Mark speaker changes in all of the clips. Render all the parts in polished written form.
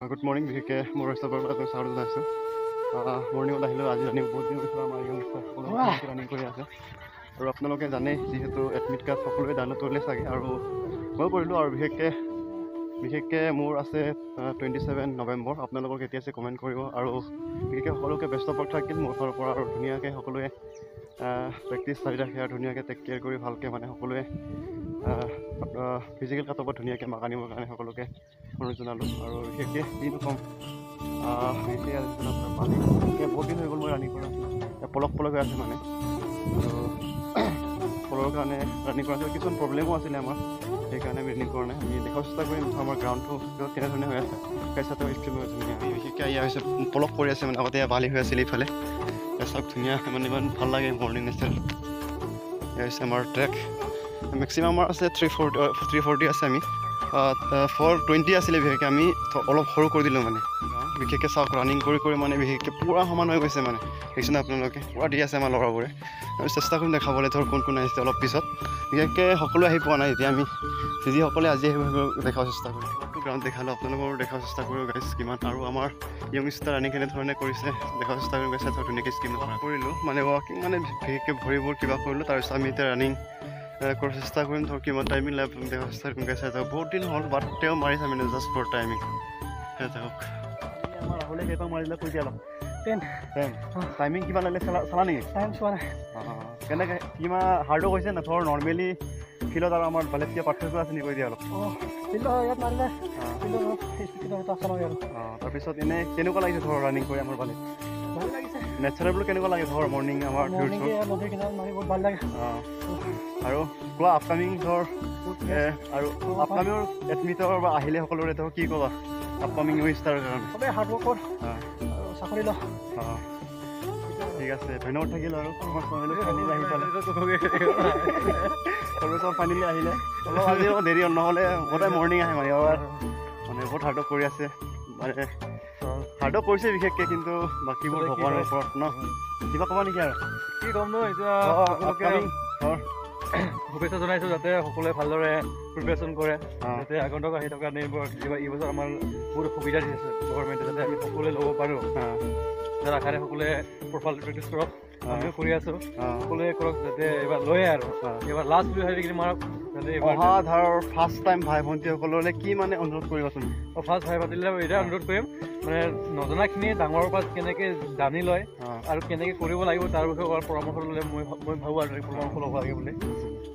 Speaker 1: good morning বিশেষকৈ মোৰ হিচাপৰ পৰা স্বাগত জনাইছোঁ মৰ্ণিঙত আহিলোঁ আজি ৰানিং বহুত দিন পিছত আমাৰ সকলো ৰানিং কৰি আছে আৰু আপোনালোকে জানেই যিহেতু এডমিট কাৰ্ড সকলোৱে ডাউনলোড কৰিলে চাগে আৰু ময়ো কৰিলোঁ আৰু বিশেষকৈ মোৰ আছে 27 নৱেম্বৰ আপোনালোকৰ কেতিয়া আছে কমেণ্ট কৰিব আৰু বিশেষকৈ সকলোকে ব্যস্ত পথ থাকিল মোৰ ফালৰ পৰা আৰু ধুনীয়াকৈ সকলোৱে প্ৰেক্টিছ চালি ৰাখে আৰু ধুনীয়াকৈ টেক কেয়াৰ কৰি ভালকৈ মানে সকলোৱে ফিজিকেল কাটঅফত ধুনীয়াকৈ মাক আনিবৰ কাৰণে সকলোকে অনুৰোধ জনালোঁ আৰু বিশেষকৈ কিনো ক'ম বহুত দিন হৈ গ'ল মই ৰানিং কৰা পলক হৈ আছে মানে আৰু ফলৰ কাৰণে ৰানিং কৰা আছিল কিছুমান প্ৰব্লেমো আছিলে আমাৰ সেইকাৰণে আমি ৰানিং কৰা নাই আমি দেখাব চেষ্টা কৰিম আমাৰ গ্ৰাউণ্ডটো কেনেধৰণে হৈ আছে পেচাটো স্ক্ৰীমো ধুনীয়া বিশেষকৈ এয়া হৈছে পলক পৰি আছে মানে আগতে বালি হৈ আছিলে এইফালে চব ধুনীয়া মানে ইমান ভাল লাগে মৰ্ণিং নেচাৰ এয়া হৈছে আমাৰ ট্ৰেক মেক্সিমাম আমাৰ আছে 340 আছে আমি 420 আছিলে বিশেষকৈ আমি অলপ সৰু কৰি দিলোঁ মানে বিশেষকৈ চাওক ৰানিং কৰি মানে বিশেষকৈ পূৰা সমান হৈ গৈছে মানে দেখিছেনে আপোনালোকে পূৰা দি আছে আমাৰ ল'ৰাবোৰে আমি চেষ্টা কৰিম দেখাবলৈ ধৰ কোন আহিছে অলপ পিছত বিশেষকৈ সকলোৱে আহি পোৱা নাই এতিয়া আমি যিসকলে আজি আহিব দেখাব চেষ্টা কৰিম গ্ৰাউণ্ড দেখালোঁ আপোনালোকৰ দেখাব চেষ্টা কৰোঁ গাইজ কিমান আৰু আমাৰ য়ংষ্টাৰ ৰানিং কেনেধৰণে কৰিছে দেখাব চেষ্টা কৰিম গাইছে ধৰ ধুনীয়াকৈ স্কিম কৰিলোঁ মানে ৱাকিং মানে বিশেষকৈ ভৰিবোৰ কিবা কৰিলোঁ তাৰপিছত আমি এতিয়া ৰানিং কৰাৰ চেষ্টা কৰিম ধৰ কিমান টাইমিং লাভ দেখাব চেষ্টা কৰিম গাইছে যাওক বহুত দিন হ'ল বাট তেওঁ মাৰিছে মানে জাষ্ট ফৰ টাইমিং যাওক আমাৰ ৰাহুলে কেইপাক মাৰিলে কৈ দিয়া অলপ 10 টাইমিং কিমান লাগিলে চালা নেকি টাইম চোৱা নাই কেনেকৈ কিমান হাৰ্ডো কৈছে না ধৰ নৰ্মেলি ফিল্ডত আৰু আমাৰ ভালেতকৈ পাৰ্থক্য আছে নেকি কৈ দিয়া অলপ ইয়াত মাৰিলে তাৰপিছত এনেই কেনেকুৱা লাগিছে ধৰ ৰানিং কৰি আমাৰ ভালে লাগিছে নেচাৰেল কেনেকুৱা লাগে ধৰ মৰ্ণিং আমাৰ নদীৰ কিনাৰত মাৰি বহুত ভাল লাগে আৰু কোৱা আপকামিং ধৰ আৰু আপকামিঙৰ এডমিটৰ বা আহিলে সকলোৰে ধৰ কি ক'বা আপকামিং ষ্টাৰৰ কাৰণে সবেই হাৰ্ড ৱৰ্ক কৰ চাকৰি ল ঠিক আছে ধন্যবাদ থাকিল আৰু চব ফাইনেলি আহিলে অলপ আজি দেৰি হ'ল নহ'লে সদায় মৰ্ণিং আহে মানে এবাৰ মানে বহুত হাৰ্ড ৱৰ্ক কৰি আছে মানে হাৰ্ড ৱৰ্ক কৰিছে বিশেষকৈ কিন্তু বাকীবোৰ ভগৱানৰ ওপৰত ন কিবা ক'বা নেকি আৰু
Speaker 2: কি ক'ম ন এতিয়া শুভেচ্ছা জনাইছোঁ যাতে সকলোৱে ভালদৰে প্ৰিপেৰেশ্যন কৰে যাতে আগন্তুক আহি থকা এইবছৰ আমাৰ বহুত সুবিধা দি আছে গভৰ্ণমেণ্টে যাতে আমি সকলোৱে ল'ব পাৰোঁ তাৰ আশাৰে সকলোৱে প্ৰফাইলটো প্ৰেক্টিছ কৰক আমিও কৰি আছোঁ সকলোৱে কৰক যাতে এইবাৰ লয়ে আৰু এইবাৰ লাষ্ট বুলি ভাবি কিনে মাৰক যাতে
Speaker 1: অহা ধৰ ফাৰ্ষ্ট টাইম ভাই ভণ্টিসকললৈ কি মানে অনুৰোধ কৰিবাচোন
Speaker 2: ফাৰ্ষ্ট ভাই ভণ্টিলৈ এতিয়া অনুৰোধ কৰিম মানে নজনাখিনি ডাঙৰৰ পৰা কেনেকৈ জানি লয় আৰু কেনেকৈ কৰিব লাগিব তাৰ বিষয়ে অলপ পৰামৰ্শ ল'লে মই ভাবোঁ আৰু পৰামৰ্শ ল'ব লাগে বুলি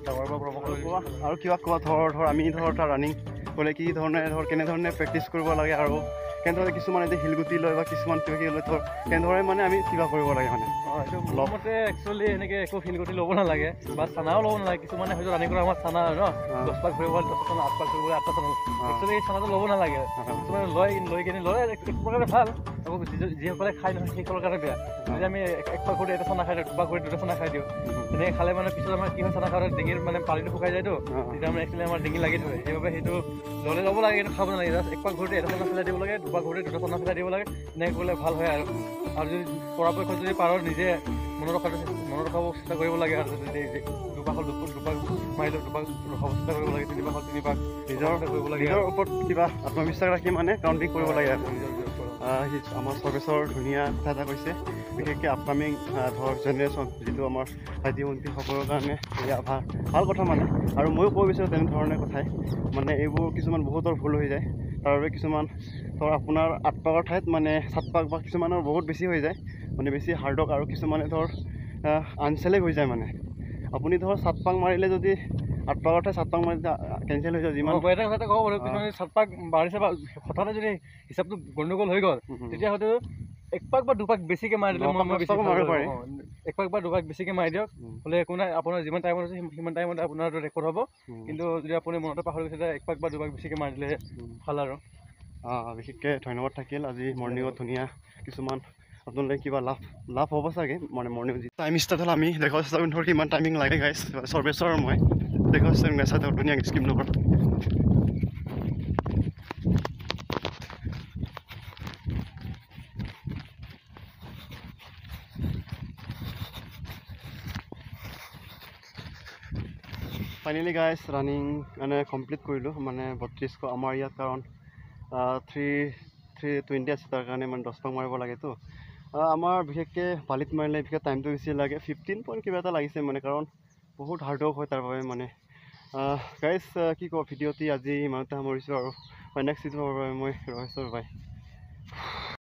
Speaker 2: ডাঙৰৰ পৰা পৰামৰ্শ লোৱা
Speaker 1: আৰু কিবা কোৱা ধৰ আমি ধৰ তাৰ ৰানিং কৰিলে কি ধৰণে ধৰ কেনেধৰণে প্ৰেক্টিছ কৰিব লাগে আৰু কেনেধৰণে কিছুমান এতিয়া শিলগুটি লয় বা কিছুমান কিবা কিবি লয় ধৰ কেনেধৰণে মানে আমি কিবা কৰিব লাগে মানে
Speaker 2: এইটো লগতে একচুৱেলি এনেকৈ একো শিলগুটি ল'ব নালাগে বা চানাও ল'ব নালাগে কিছুমানে হয়তো ৰানিং কৰা আমাৰ চানা হয় ন 10 পাক ঘূৰিব 10 চানা 8 পাক ঘূৰিব 8টা চানা একচুৱেলি এই চানাটো ল'ব নালাগে কিছুমানে লৈ কিনে লয় এক প্ৰকাৰে ভাল আকৌ যিসকলে খাই নহয় সেইসকলৰ কাৰণে বেয়া যদি আমি এক পাক ঘূৰি এটা চানা খাই দিওঁ দুপাক ঘূৰি দুটা চানা খাই দিওঁ তেনেকৈ খালে মানে পিছত আমাৰ কি হয় চানা খাওঁতে ডিঙিৰ মানে পানীটো শুকাই যায়তো তেতিয়া মানে একচুৱেলি আমাৰ ডিঙি লাগি ধৰে সেইবাবে সেইটো ল'ব লাগে কিন্তু খাব নালাগে জাষ্ট এক পাক ঘূৰোতে এটা চানা পেলাই দিব লাগে দুপাক ঘূৰোতে দুটা চানা পেলাই দিব লাগে এনেকৈ কৰিলে ভাল হয় আৰু যদি পৰাপক্ষত যদি পাৰ নিজে মনত ৰখাব চেষ্টা কৰিব লাগে আৰু যদি দুপাক মাৰিলেও দুপাক ৰখাব চেষ্টা কৰিব লাগে তিনিপাক
Speaker 1: নিজৰ কৰিব লাগে নিজৰ ওপৰত কিবা আত্মবিশ্বাস ৰাখি মানে কাউণ্টিং কৰিব লাগে আৰু আমাৰ চৰ্বেশ্বৰ ধুনীয়া কথা এটা কৈছে বিশেষকৈ আপকামিং ধৰ জেনেৰেশ্যন যিটো আমাৰ ভাইটি ভণ্টিসকলৰ কাৰণে এয়া ভাল কথা মানে আৰু ময়ো ক'ব বিচাৰোঁ তেনেধৰণে কথাই মানে এইবোৰ কিছুমান বহুতৰ ভুল হৈ যায় তাৰ বাবে কিছুমান ধৰ আপোনাৰ 8 পাকৰ ঠাইত মানে 7 পাক বা কিছুমানৰ বহুত বেছি হৈ যায় মানে বেছি হাৰ্ডক আৰু কিছুমানে ধৰ আনচেলেক্ট হৈ যায় মানে আপুনি ধৰ 7 পাক মাৰিলে যদি 8 পাকৰ ঠাইত 7 পাক মাৰিলে কেঞ্চেল হৈ যায় যিমান
Speaker 2: এটা কথা ক'ব পাৰোঁ কিছুমানে 7 পাক মাৰিছে বা হঠাতে যদি হিচাপটো গণ্ডগোল হৈ গ'ল তেতিয়া হয়তো 1 পাক বা 2 পাক বেছিকৈ মাৰি দিলে মই বেছি মাৰিব পাৰি 1 পাক বা 2 পাক বেছিকৈ মাৰি দিয়ক হ'লে একো নাই আপোনাৰ যিমান টাইমত আছে সিমান টাইমত আপোনাৰ ৰেকৰ্ড হ'ব কিন্তু যদি আপুনি মনতে পাহৰি গৈছে 1 পাক বা 2 পাক বেছিকৈ মাৰি দিলে ভাল আৰু
Speaker 1: বিশেষকৈ ধন্যবাদ থাকিল আজি মৰ্ণিঙত ধুনীয়া কিছুমান আপোনালোকে কিবা লাভ হ'ব চাগে মানে মৰ্ণিং যি টাইম ষ্টাৰ্ট হ'ল আমি দেখাব চেষ্টা কৰিম ধৰ কিমান টাইমিং লাগে গাইছ চৰ্বেশ্বৰ মই দেখাব চেষ্টা কৰিম গাইছা ধৰ ধুনীয়া স্কিম নম্বৰ ফাইনেলি গাইছ ৰানিং মানে কমপ্লিট কৰিলোঁ মানে 3200 আমাৰ ইয়াত কাৰণ 320 আছে তাৰ কাৰণে মানে 10 পাক মাৰিব লাগেতো আমাৰ বিশেষকৈ বালিত মাৰিলে বিশেষ টাইমটো বেছি লাগে 15 পইণ্ট কিবা এটা লাগিছে মানে কাৰণ বহুত হাৰ্ড ৱৰ্ক হয় তাৰ বাবে মানে গাইজ কি কওঁ ভিডিঅ'টি আজি ইমানতে সামৰিছোঁ আৰু নেক্সট ভিডিঅ'ৰ বাবে মই ৰহেশ্বৰ বাই